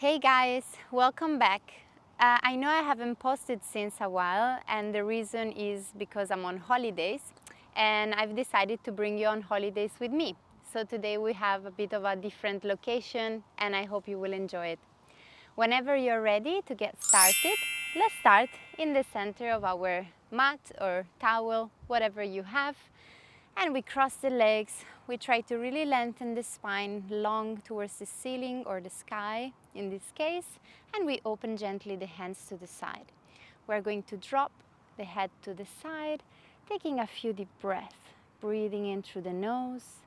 Hey guys, welcome back. I know I haven't posted since a while, and the reason is because I'm on holidays and I've decided to bring you on holidays with me. So today we have a bit of a different location and I hope you will enjoy it. Whenever you're ready to get started, let's start in the center of our mat or towel, whatever you have. And we cross the legs. We try to really lengthen the spine long towards the ceiling or the sky in this case. And we open gently the hands to the side. We're going to drop the head to the side, taking a few deep breaths, breathing in through the nose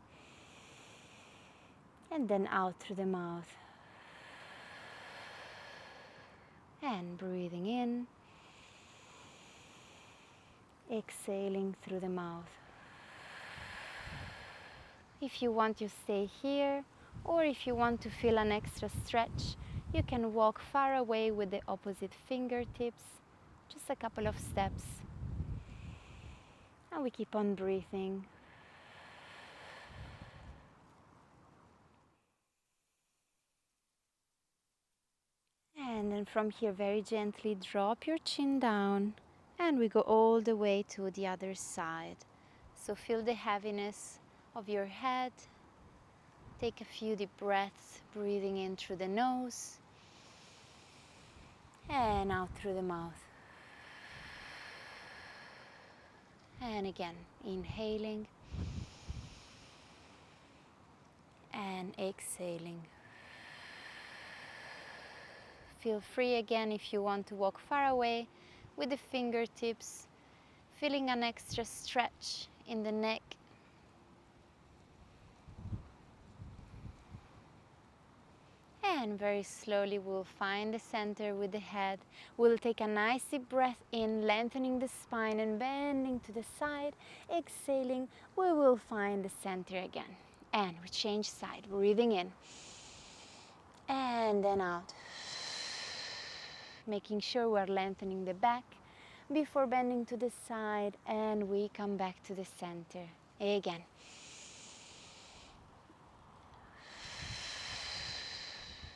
and then out through the mouth. And breathing in, exhaling through the mouth. If you want, you stay here, or if you want to feel an extra stretch, you can walk far away with the opposite fingertips, just a couple of steps. And we keep on breathing. And then from here, very gently drop your chin down, and we go all the way to the other side. So feel the heaviness of your head. Take a few deep breaths, breathing in through the nose and out through the mouth. And again, inhaling and exhaling. Feel free again if you want to walk far away with the fingertips, feeling an extra stretch in the neck. And very slowly we'll find the center with the head. We'll take a nice deep breath in, lengthening the spine and bending to the side. Exhaling, we will find the center again. And we change side, breathing in. And then out. Making sure we're lengthening the back before bending to the side, and we come back to the center again.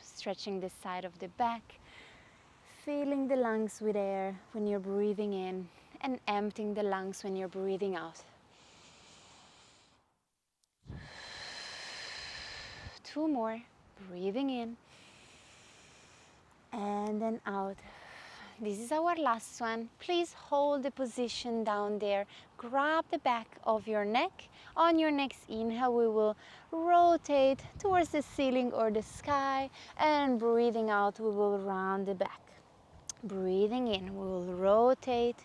Stretching the side of the back, filling the lungs with air when you're breathing in and emptying the lungs when you're breathing out. 2 more, breathing in and then out. This is our last one. Please hold the position down there. Grab the back of your neck. On your next inhale, we will rotate towards the ceiling or the sky, and breathing out, we will round the back. Breathing in, we will rotate.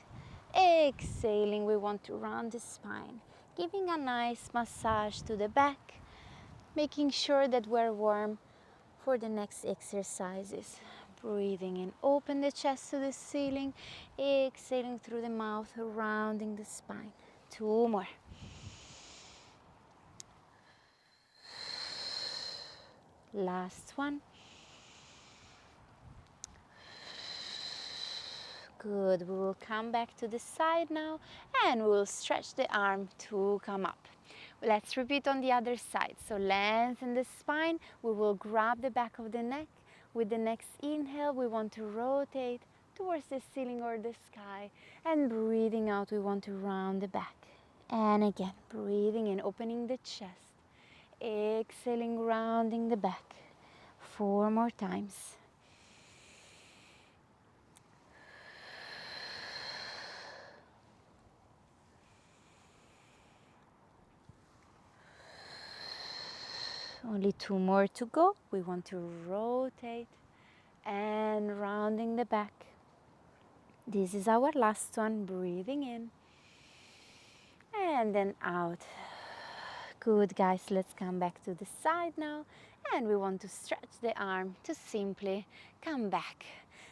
Exhaling, we want to round the spine, giving a nice massage to the back, making sure that we're warm for the next exercises. Breathing in, open the chest to the ceiling, exhaling through the mouth, rounding the spine. 2 more. Last one. Good, we will come back to the side now and we'll stretch the arm to come up. Let's repeat on the other side. So lengthen the spine, we will grab the back of the neck. With the next inhale, we want to rotate towards the ceiling or the sky. And breathing out, we want to round the back. And again, breathing in, opening the chest. Exhaling, rounding the back. 4 more times. Only 2 more to go. We want to rotate and rounding the back. This is our last one. Breathing in and then out. Good, guys. Let's come back to the side now, and we want to stretch the arm to simply come back.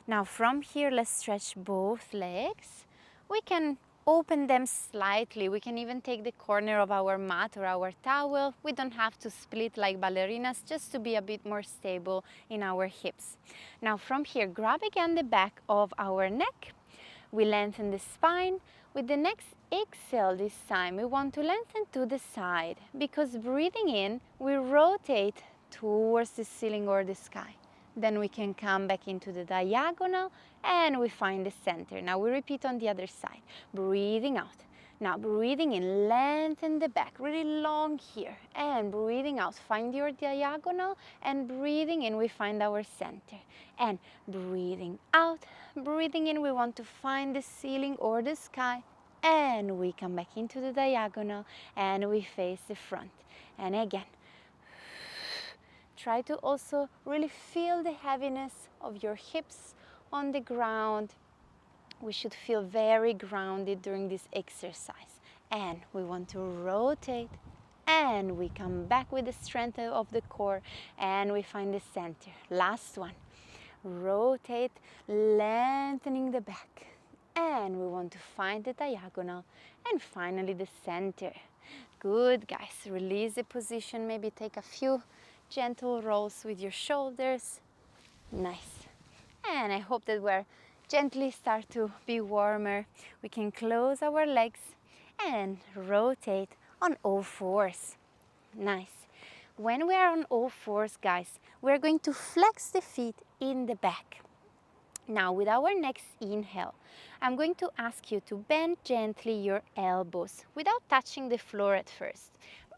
Now from here, let's stretch both legs. We can open them slightly. We can even take the corner of our mat or our towel. We don't have to split like ballerinas, just to be a bit more stable in our hips. Now from here, grab again the back of our neck. We lengthen the spine. With the next exhale this time, we want to lengthen to the side, because breathing in, we rotate towards the ceiling or the sky. Then we can come back into the diagonal and we find the center. Now we repeat on the other side. Breathing out. Now breathing in, lengthen the back, really long here. And breathing out, find your diagonal. And breathing in, we find our center. And breathing out, breathing in, we want to find the ceiling or the sky. And we come back into the diagonal and we face the front. And again, try to also really feel the heaviness of your hips on the ground. We should feel very grounded during this exercise. And we want to rotate and we come back with the strength of the core and we find the center. Last one. Rotate, lengthening the back. And we want to find the diagonal and finally the center. Good, guys. Release the position. Maybe take a few gentle rolls with your shoulders. Nice. And I hope that we're gently start to be warmer. We can close our legs and rotate on all fours. Nice. When we are on all fours, guys, we're going to flex the feet in the back. Now, with our next inhale, I'm going to ask you to bend gently your elbows without touching the floor at first.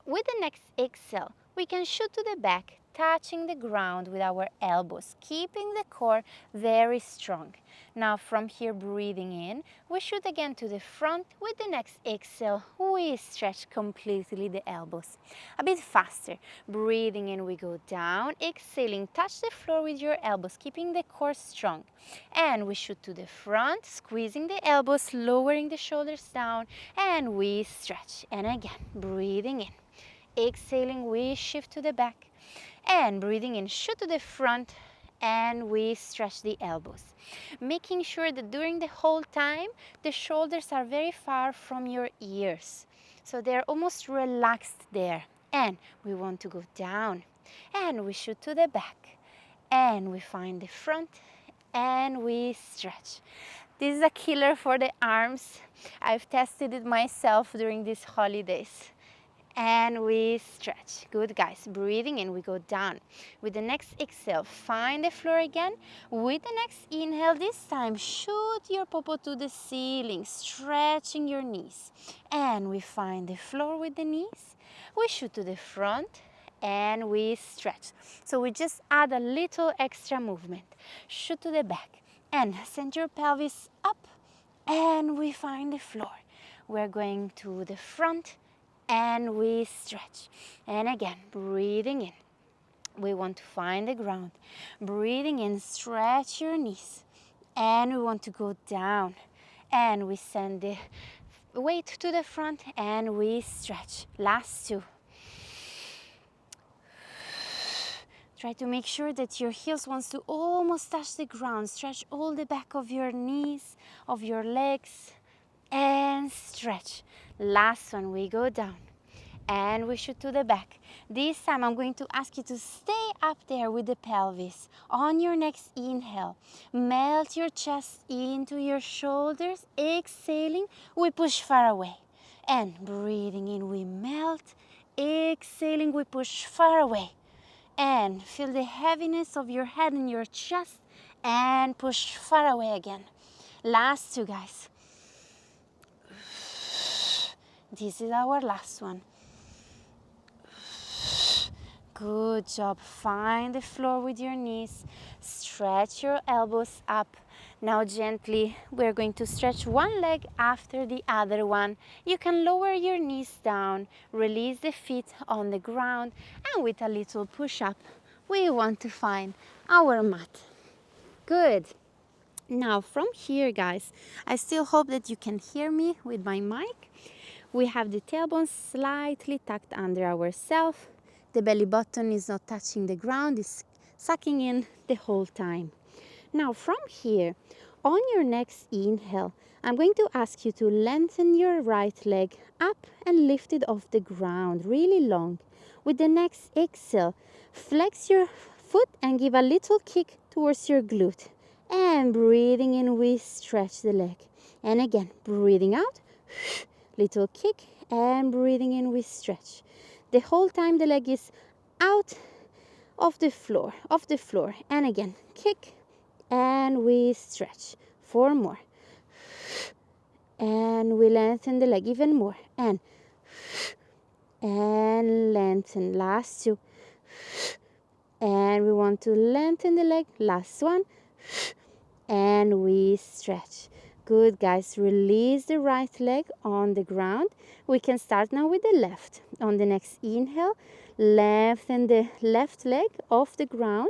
With the next exhale, we can shoot to the back, touching the ground with our elbows, keeping the core very strong. Now, from here, breathing in, we shoot again to the front. With the next exhale, we stretch completely the elbows. A bit faster. Breathing in, we go down. Exhaling, touch the floor with your elbows, keeping the core strong. And we shoot to the front, squeezing the elbows, lowering the shoulders down, and we stretch. And again, breathing in. Exhaling, we shift to the back. And breathing in, shoot to the front, and we stretch the elbows. Making sure that during the whole time, the shoulders are very far from your ears. So they're almost relaxed there. And we want to go down. And we shoot to the back. And we find the front. And we stretch. This is a killer for the arms. I've tested it myself during these holidays. And we stretch. Good, guys. Breathing in, we go down. With the next exhale, find the floor again. With the next inhale, this time, shoot your popo to the ceiling, stretching your knees. And we find the floor with the knees. We shoot to the front and we stretch. So we just add a little extra movement. Shoot to the back and send your pelvis up and we find the floor. We're going to the front and we stretch. And again, breathing in. We want to find the ground. Breathing in, stretch your knees. And we want to go down. And we send the weight to the front and we stretch. Last two. Try to make sure that your heels wants to almost touch the ground. Stretch all the back of your knees, of your legs. And stretch. Last one, we go down and we shoot to the back. This time I'm going to ask you to stay up there with the pelvis. On your next inhale, melt your chest into your shoulders. Exhaling, we push far away. And breathing in, we melt. Exhaling, we push far away. And feel the heaviness of your head and your chest and push far away again. Last two, guys. This is our last one. Good job. Find the floor with your knees. Stretch your elbows up. Now gently, we're going to stretch one leg after the other one. You can lower your knees down, release the feet on the ground, and with a little push-up, we want to find our mat. Good. Now from here, guys, I still hope that you can hear me with my mic. We have the tailbone slightly tucked under ourselves. The belly button is not touching the ground, it's sucking in the whole time. Now from here, on your next inhale, I'm going to ask you to lengthen your right leg up and lift it off the ground, really long. With the next exhale, flex your foot and give a little kick towards your glute. And breathing in, we stretch the leg. And again, breathing out. Little kick and breathing in, we stretch. The whole time the leg is out off the floor. And again, kick, and we stretch. 4 more. And we lengthen the leg even more. And lengthen. Last 2. And we want to lengthen the leg. Last 1. And we stretch. Good, guys. Release the right leg on the ground. We can start now with the left. On the next inhale, lengthen the left leg off the ground.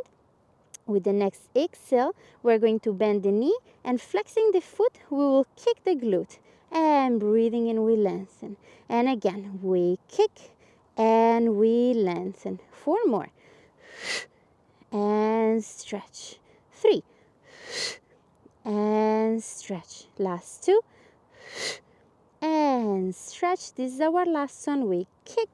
With the next exhale, we're going to bend the knee, and flexing the foot, we will kick the glute. And breathing in, we lengthen. And again, we kick and we lengthen. 4 more. And stretch. 3. And stretch. Last 2. And stretch. This is our last one. We kick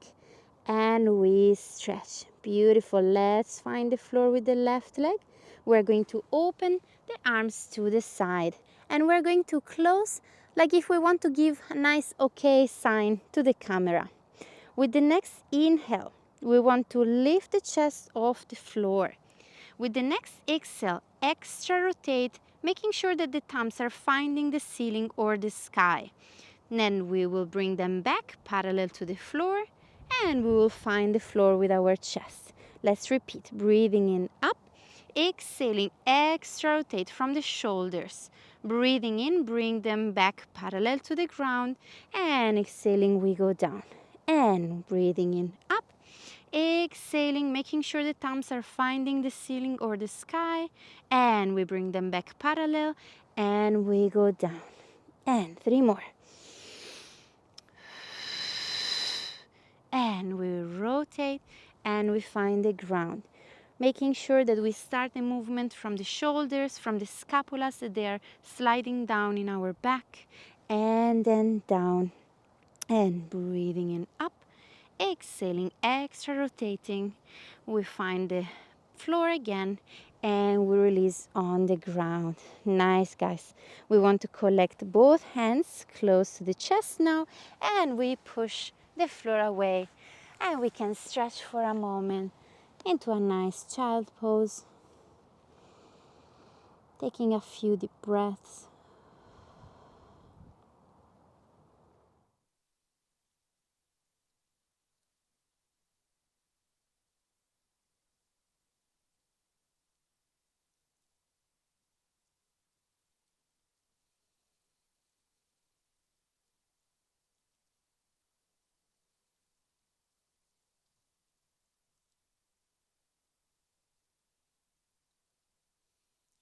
and we stretch. Beautiful. Let's find the floor with the left leg. We're going to open the arms to the side, and we're going to close like if we want to give a nice okay sign to the camera. With the next inhale, we want to lift the chest off the floor. With the next exhale, extra rotate, making sure that the thumbs are finding the ceiling or the sky. Then we will bring them back parallel to the floor, and we will find the floor with our chest. Let's repeat. Breathing in, up. Exhaling, extra rotate from the shoulders. Breathing in, bring them back parallel to the ground. And exhaling, we go down. And breathing in, up. Exhaling, making sure the thumbs are finding the ceiling or the sky. And we bring them back parallel. And we go down. And 3 more. And we rotate and we find the ground. Making sure that we start the movement from the shoulders, from the scapulas, that they are sliding down in our back. And then down. And breathing in, up. Exhaling, extra rotating. We find the floor again. And we release on the ground. Nice, guys. We want to collect both hands close to the chest now. And we push the floor away. And we can stretch for a moment into a nice child pose. Taking a few deep breaths.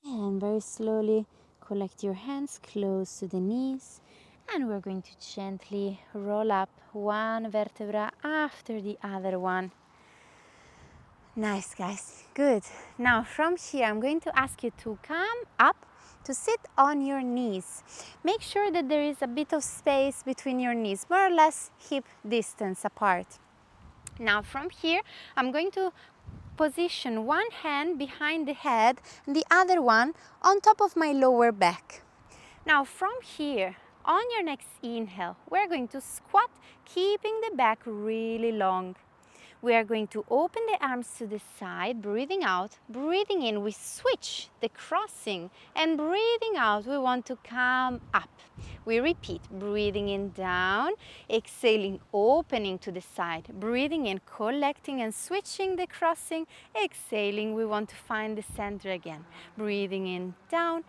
And very slowly collect your hands close to the knees. And we're going to gently roll up one vertebra after the other one. Nice, guys. Good. Now from here, I'm going to ask you to come up to sit on your knees. Make sure that there is a bit of space between your knees, more or less hip distance apart. Now from here, I'm going to position one hand behind the head and the other one on top of my lower back. Now from here, on your next inhale, we're going to squat, keeping the back really long. We are going to open the arms to the side, breathing out. Breathing in, we switch the crossing, and breathing out, we want to come up. We repeat, breathing in, down, exhaling, opening to the side, breathing in, collecting and switching the crossing, exhaling, we want to find the center again. Breathing in, down,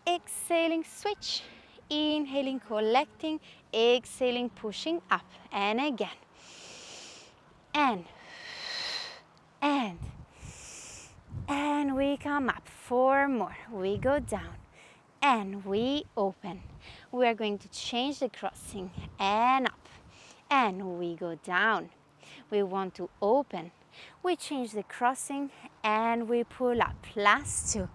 exhaling, switch, inhaling, collecting, exhaling, pushing up, and again. And we come up. 4 more. We go down and we open. We are going to change the crossing and up, and we go down. We want to open. We change the crossing and we pull up. Last 2.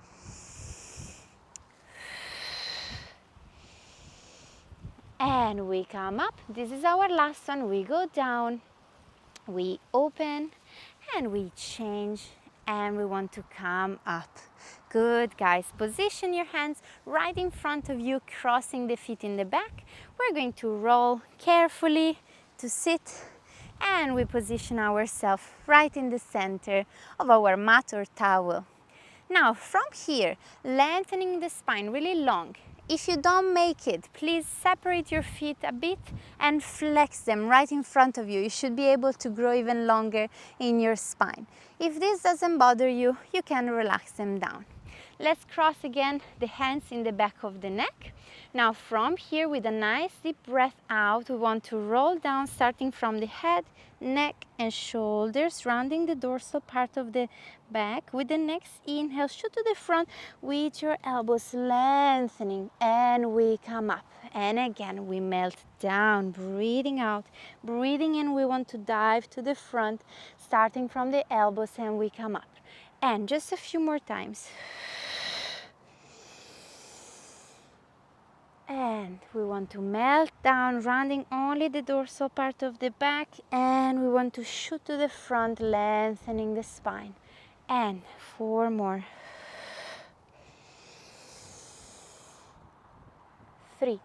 And we come up. This is our last one. We go down. We open and we change, and we want to come up. Good, guys. Position your hands right in front of you, crossing the feet in the back. We're going to roll carefully to sit, And we position ourselves right in the center of our mat or towel. Now from here, lengthening the spine really long. If you don't make it, please separate your feet a bit and flex them right in front of you. You should be able to grow even longer in your spine. If this doesn't bother you, you can relax them down. Let's cross again the hands in the back of the neck. Now from here, with a nice deep breath out, we want to roll down, starting from the head, neck and shoulders, rounding the dorsal part of the back. With the next inhale, shoot to the front with your elbows lengthening, and we come up. And again, we melt down, breathing out. Breathing in, we want to dive to the front, starting from the elbows, and we come up. And just a few more times. And we want to melt down, rounding only the dorsal part of the back, and we want to shoot to the front, lengthening the spine. And 4 more. 3.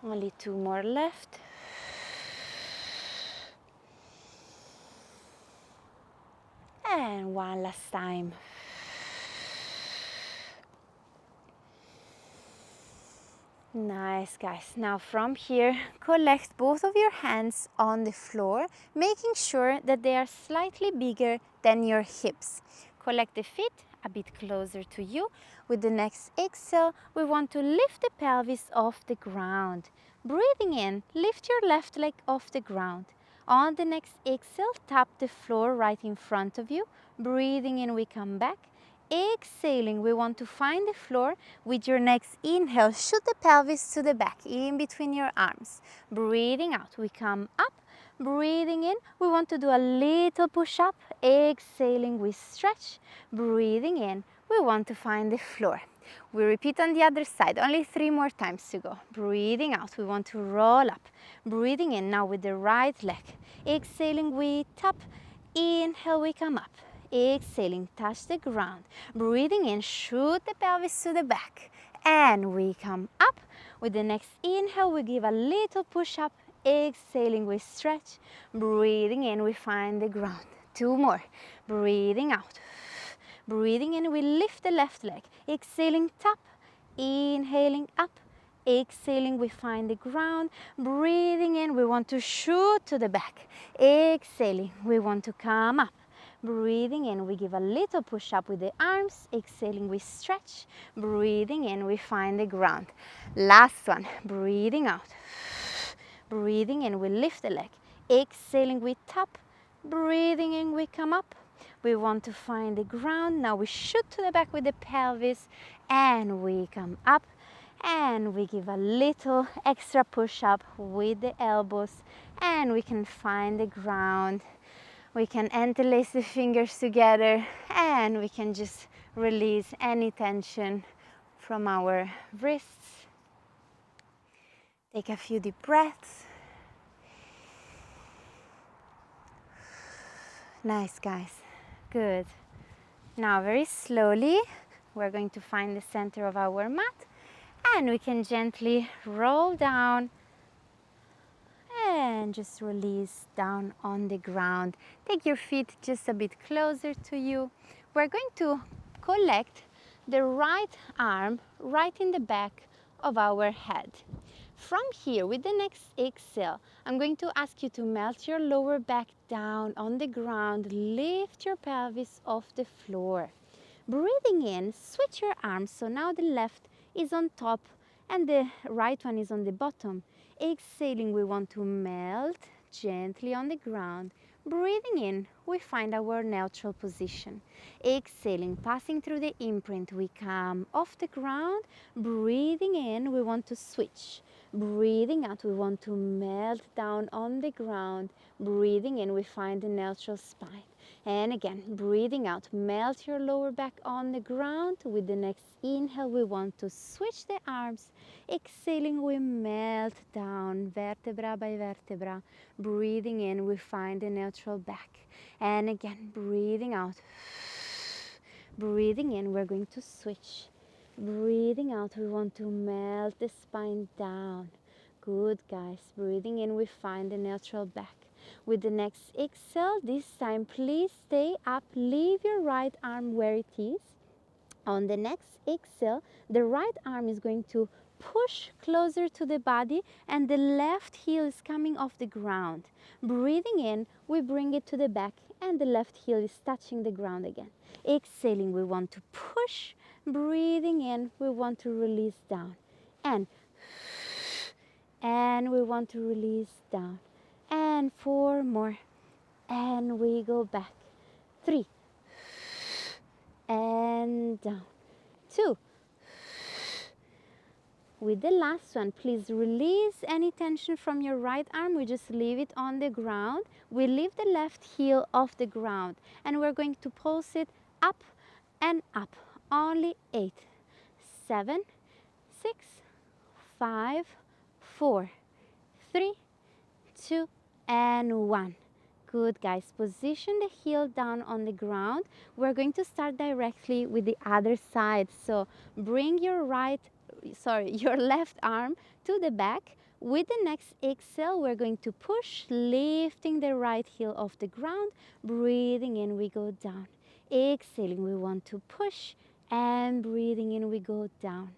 Only 2 more left. And one last time. Nice, guys. Now from here, collect both of your hands on the floor, making sure that they are slightly bigger than your hips. Collect the feet a bit closer to you. With the next exhale, we want to lift the pelvis off the ground. Breathing in, lift your left leg off the ground. On the next exhale, tap the floor right in front of you. Breathing in, we come back. Exhaling, we want to find the floor. With your next inhale, shoot the pelvis to the back, in between your arms. Breathing out, we come up. Breathing in, we want to do a little push-up. Exhaling, we stretch. Breathing in, we want to find the floor. We repeat on the other side, only 3 more times to go. Breathing out, we want to roll up. Breathing in, now with the right leg. Exhaling, we tap. Inhale, we come up. Exhaling, touch the ground. Breathing in, shoot the pelvis to the back. And we come up. With the next inhale, we give a little push-up. Exhaling, we stretch. Breathing in, we find the ground. 2 more. Breathing out. Breathing in, we lift the left leg. Exhaling, tap. Inhaling, up. Exhaling, we find the ground. Breathing in, we want to shoot to the back. Exhaling, we want to come up. Breathing in, we give a little push-up with the arms. Exhaling, we stretch. Breathing in, we find the ground. Last one. Breathing out. Breathing in, we lift the leg. Exhaling, we tap. Breathing in, we come up. We want to find the ground. Now we shoot to the back with the pelvis, and we come up. And we give a little extra push-up with the elbows, and we can find the ground. We can interlace the fingers together, and we can just release any tension from our wrists. Take a few deep breaths. Nice, guys. Good. Now very slowly, we're going to find the center of our mat, and we can gently roll down and just release down on the ground. Take your feet just a bit closer to you. We're going to collect the right arm right in the back of our head. From here, with the next exhale, I'm going to ask you to melt your lower back down on the ground. Lift your pelvis off the floor. Breathing in, switch your arms, so now the left is on top and the right one is on the bottom. Exhaling, we want to melt gently on the ground. Breathing in, we find our neutral position. Exhaling, passing through the imprint, we come off the ground. Breathing in, we want to switch. Breathing out, we want to melt down on the ground. Breathing in, we find the neutral spine. And again, breathing out, melt your lower back on the ground. With the next inhale, we want to switch the arms. Exhaling, we melt down, vertebra by vertebra. Breathing in, we find the neutral back. And again, breathing out. Breathing in, we're going to switch. Breathing out, we want to melt the spine down. Good, guys. Breathing in, we find the neutral back. With the next exhale, this time please stay up. Leave your right arm where it is. On the next exhale, the right arm is going to push closer to the body and the left heel is coming off the ground. Breathing in, we bring it to the back and the left heel is touching the ground again. Exhaling, we want to push. Breathing in, we want to release down. And we want to release down. And 4 more. And we go back. 3. And down. 2. With the last one, please release any tension from your right arm. We just leave it on the ground. We leave the left heel off the ground. And we're going to pulse it up and up. Only 8, 7, 6, 5, 4, 3, 2, and 1. Good, guys. Position the heel down on the ground. We're going to start directly with the other side. So bring your your left arm to the back. With the next exhale, we're going to push, lifting the right heel off the ground. Breathing in, we go down. Exhaling, we want to push, and breathing in, we go down.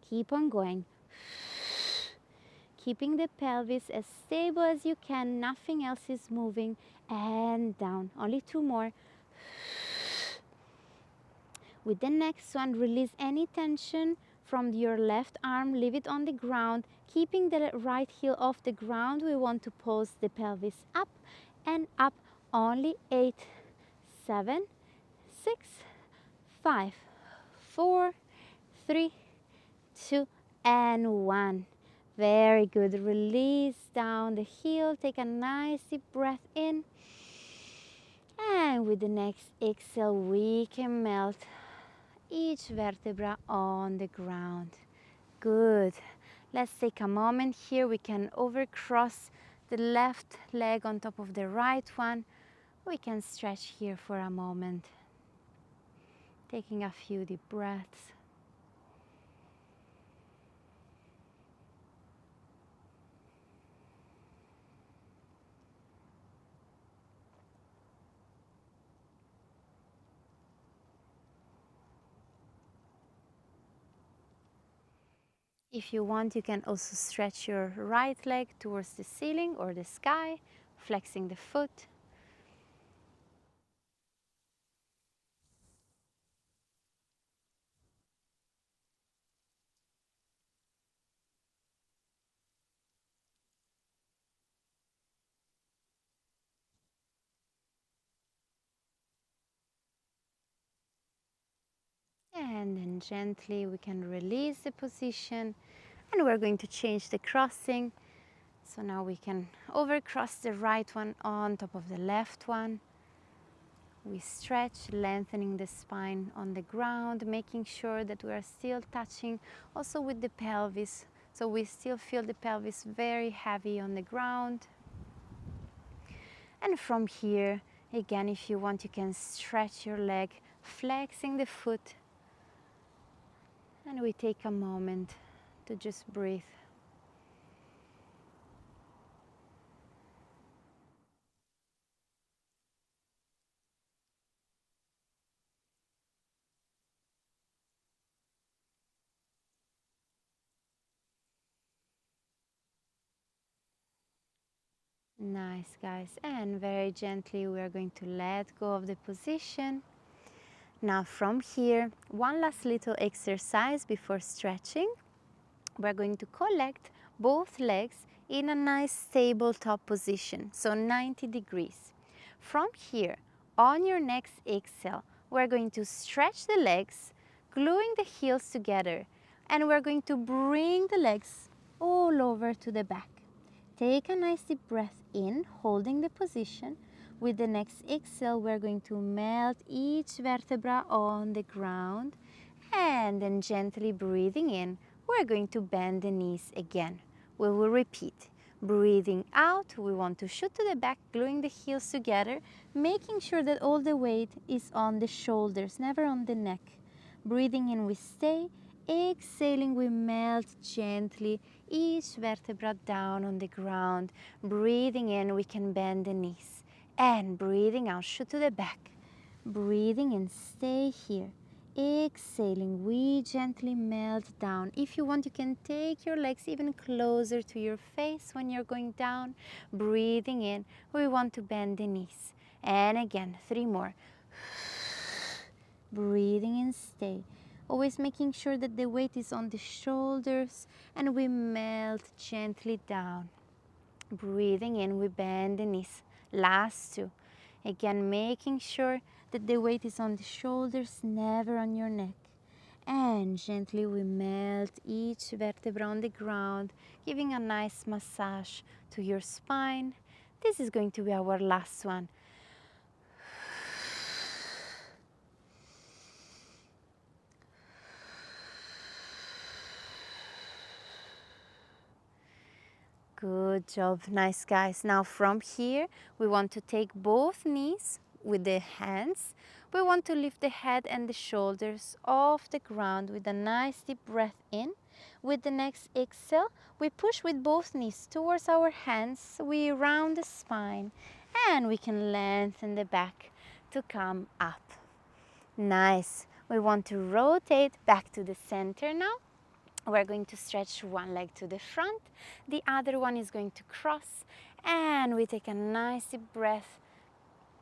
Keep on going. Keeping the pelvis as stable as you can, nothing else is moving, and down. Only 2 more. With the next one, release any tension from your left arm, leave it on the ground. Keeping the right heel off the ground, we want to pulse the pelvis up and up. Only 8, 7, 6, 5, 4, 3, 2, and 1. Very good. Release down the heel. Take a nice deep breath in. And with the next exhale, we can melt each vertebra on the ground. Good. Let's take a moment here. We can overcross the left leg on top of the right one. We can stretch here for a moment. Taking a few deep breaths. If you want, you can also stretch your right leg towards the ceiling or the sky, flexing the foot. And then gently we can release the position, and we're going to change the crossing. So now we can overcross the right one on top of the left one. We stretch, lengthening the spine on the ground, making sure that we are still touching also with the pelvis. So we still feel the pelvis very heavy on the ground. And from here, again, if you want, you can stretch your leg, flexing the foot. And we take a moment to just breathe. Nice, guys. And very gently we are going to let go of the position. Now from here, one last little exercise before stretching. We're going to collect both legs in a nice stable top position, so 90 degrees. From here, on your next exhale, we're going to stretch the legs, gluing the heels together, and we're going to bring the legs all over to the back. Take a nice deep breath in, holding the position. With the next exhale, we're going to melt each vertebra on the ground, and then gently breathing in, we're going to bend the knees again. We will repeat. Breathing out, we want to shoot to the back, gluing the heels together, making sure that all the weight is on the shoulders, never on the neck. Breathing in, we stay. Exhaling, we melt gently each vertebra down on the ground. Breathing in, we can bend the knees. And breathing out, shoot to the back. Breathing in, stay here. Exhaling, we gently melt down. If you want, you can take your legs even closer to your face when you're going down. Breathing in, we want to bend the knees. And again, 3 more. Breathing in, stay. Always making sure that the weight is on the shoulders and we melt gently down. Breathing in, we bend the knees. Last 2. Again, making sure that the weight is on the shoulders, never on your neck. And gently we melt each vertebra on the ground, giving a nice massage to your spine. This is going to be our last one. Good job, nice guys. Now from here, we want to take both knees with the hands. We want to lift the head and the shoulders off the ground with a nice deep breath in. With the next exhale, we push with both knees towards our hands. We round the spine and we can lengthen the back to come up. Nice. We want to rotate back to the center now. We're going to stretch one leg to the front, the other one is going to cross, and we take a nice deep breath,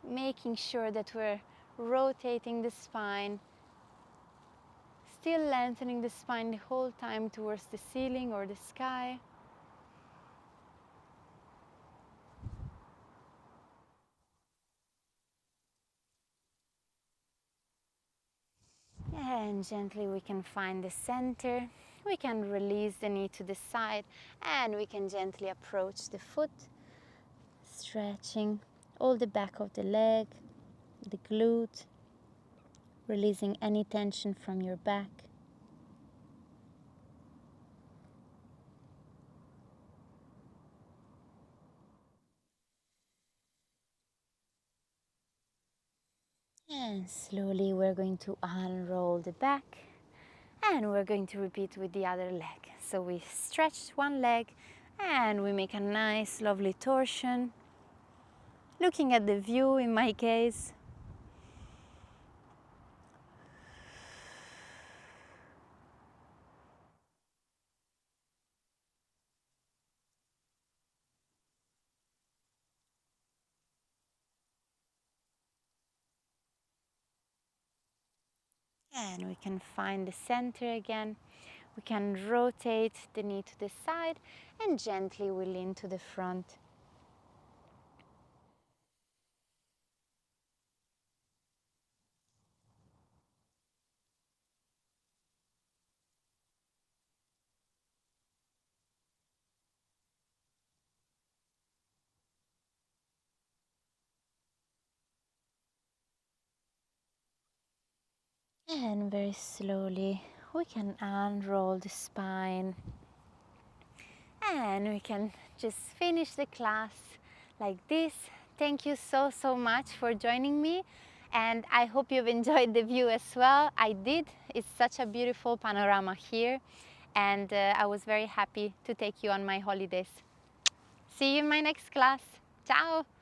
making sure that we're rotating the spine, still lengthening the spine the whole time towards the ceiling or the sky. And gently we can find the center. We can release the knee to the side and we can gently approach the foot, stretching all the back of the leg, the glute, releasing any tension from your back. And slowly we're going to unroll the back and we're going to repeat with the other leg. So we stretch one leg and we make a nice lovely torsion, looking at the view in my case. And we can find the center again. We can rotate the knee to the side and gently we lean to the front. And very slowly we can unroll the spine. And we can just finish the class like this. Thank you so much for joining me, and I hope you've enjoyed the view as well. I did. It's such a beautiful panorama here, and I was very happy to take you on my holidays. See you in my next class. Ciao!